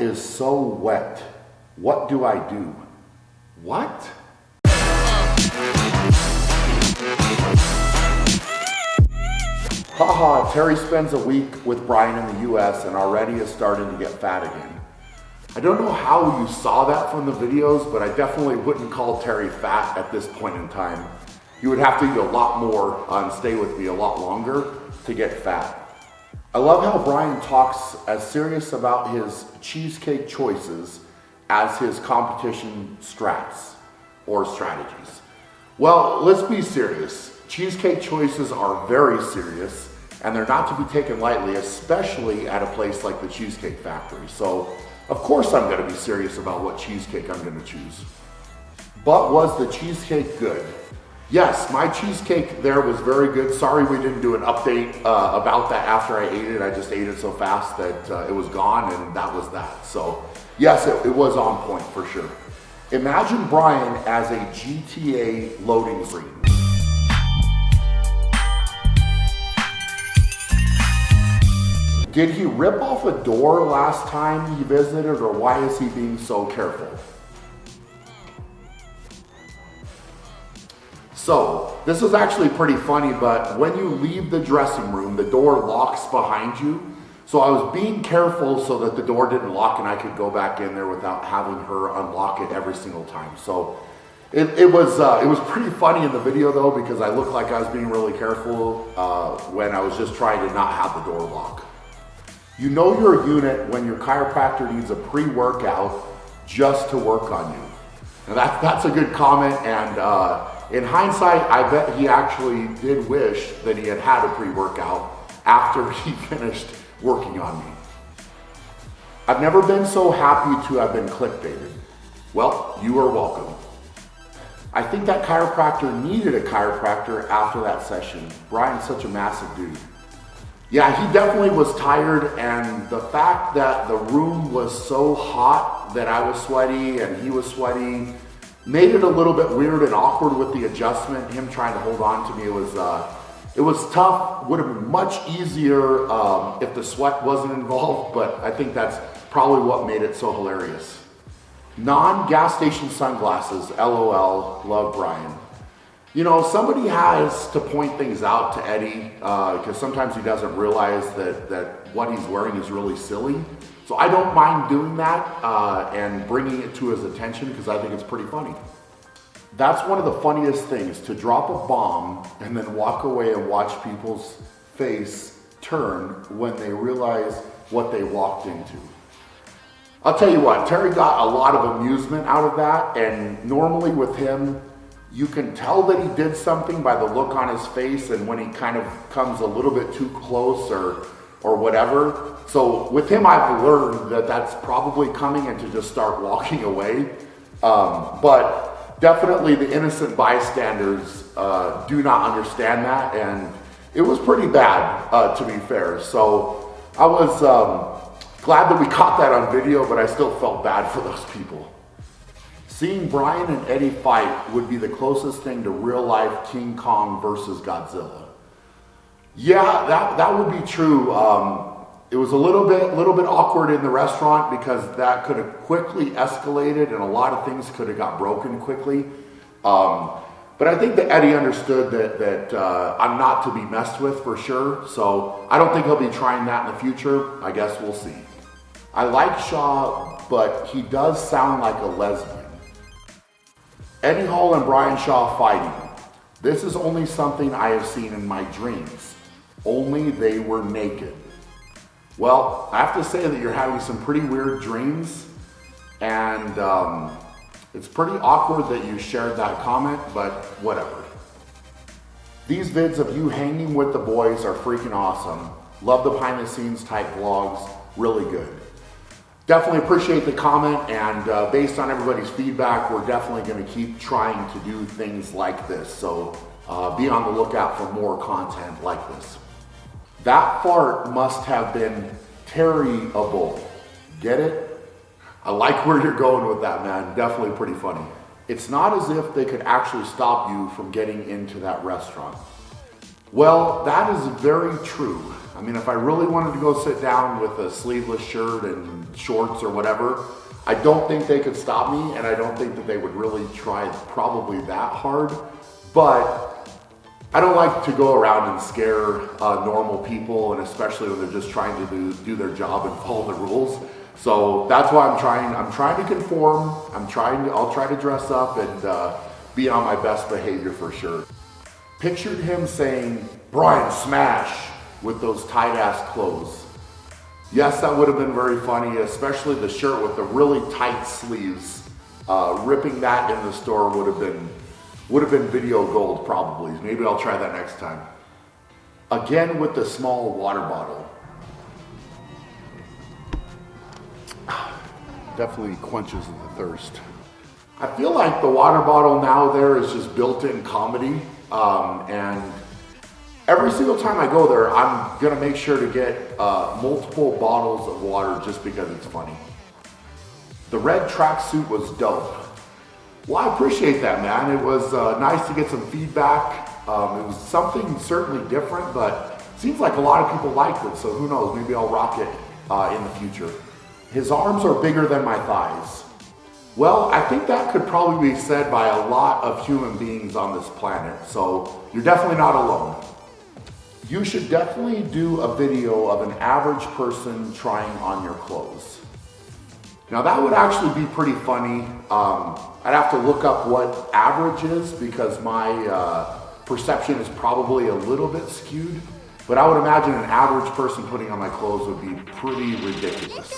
is so wet. What do I do? What? Haha, Terry spends a week with Brian in the US and already is starting to get fat again. I don't know how you saw that from the videos, but I definitely wouldn't call Terry fat at this point in time. He would have to eat a lot more and stay with me a lot longer to get fat. I love how Brian talks as serious about his cheesecake choices as his competition strats or strategies. Well, let's be serious. Cheesecake choices are very serious and they're not to be taken lightly, especially at a place like the Cheesecake Factory. So, of course I'm gonna be serious about what cheesecake I'm gonna choose. But was the cheesecake good? Yes, my cheesecake there was very good. Sorry we didn't do an update about that after I ate it. I just ate it so fast that it was gone and that was that. So yes, it was on point for sure. Imagine Brian as a GTA loading screen. Did he rip off a door last time he visited, or why is he being so careful? So, this is actually pretty funny, but when you leave the dressing room, the door locks behind you. So I was being careful so that the door didn't lock and I could go back in there without having her unlock it every single time. So it was pretty funny in the video though, because I looked like I was being really careful when I was just trying to not have the door lock. You know your unit when your chiropractor needs a pre-workout just to work on you. Now that's a good comment, and in hindsight, I bet he actually did wish that he had had a pre-workout after he finished working on me. I've never been so happy to have been clickbaited. Well, you are welcome. I think that chiropractor needed a chiropractor after that session. Brian's such a massive dude. Yeah, he definitely was tired, and the fact that the room was so hot that I was sweaty and he was sweaty made it a little bit weird and awkward with the adjustment. Him trying to hold on to me, it was tough. Would have been much easier if the sweat wasn't involved, but I think that's probably what made it so hilarious. Non-gas station sunglasses, LOL, love Brian. You know, somebody has to point things out to Eddie because sometimes he doesn't realize that what he's wearing is really silly. So I don't mind doing that and bringing it to his attention because I think it's pretty funny. That's one of the funniest things, to drop a bomb and then walk away and watch people's face turn when they realize what they walked into. I'll tell you what, Terry got a lot of amusement out of that, and normally with him, you can tell that he did something by the look on his face and when he kind of comes a little bit too close or whatever. So with him, I've learned that that's probably coming and to just start walking away. But definitely the innocent bystanders do not understand that, and it was pretty bad, to be fair. So I was glad that we caught that on video, but I still felt bad for those people. Seeing Brian and Eddie fight would be the closest thing to real life King Kong versus Godzilla. Yeah, that would be true. It was a little bit awkward in the restaurant because that could have quickly escalated and a lot of things could have got broken quickly. But I think that Eddie understood that I'm not to be messed with for sure. So I don't think he'll be trying that in the future. I guess we'll see. I like Shaw, but he does sound like a lesbian. Eddie Hall and Brian Shaw fighting. This is only something I have seen in my dreams. Only they were naked. Well, I have to say that you're having some pretty weird dreams, and it's pretty awkward that you shared that comment, but whatever. These vids of you hanging with the boys are freaking awesome. Love the behind the scenes type vlogs, really good. Definitely appreciate the comment, and based on everybody's feedback, we're definitely going to keep trying to do things like this. So be on the lookout for more content like this. That fart must have been terrible. Get it? I like where you're going with that, man. Definitely pretty funny. It's not as if they could actually stop you from getting into that restaurant. Well, that is very true. I mean, if I really wanted to go sit down with a sleeveless shirt and shorts or whatever, I don't think they could stop me, and I don't think that they would really try probably that hard. But I don't like to go around and scare normal people, and especially when they're just trying to do their job and follow the rules. So that's why I'm trying to conform. I'll try to dress up and be on my best behavior for sure. Pictured him saying, "Brian, smash," with those tight-ass clothes. Yes, that would have been very funny, especially the shirt with the really tight sleeves. Ripping that in the store would have been video gold probably. Maybe I'll try that next time. Again with the small water bottle. Definitely quenches the thirst. I feel like the water bottle now there is just built-in comedy, and every single time I go there, I'm gonna make sure to get multiple bottles of water just because it's funny. The red tracksuit was dope. Well, I appreciate that, man. It was nice to get some feedback. It was something certainly different, but seems like a lot of people liked it, so who knows, maybe I'll rock it in the future. His arms are bigger than my thighs. Well, I think that could probably be said by a lot of human beings on this planet, so you're definitely not alone. You should definitely do a video of an average person trying on your clothes. Now that would actually be pretty funny. I'd have to look up what average is because my perception is probably a little bit skewed, but I would imagine an average person putting on my clothes would be pretty ridiculous.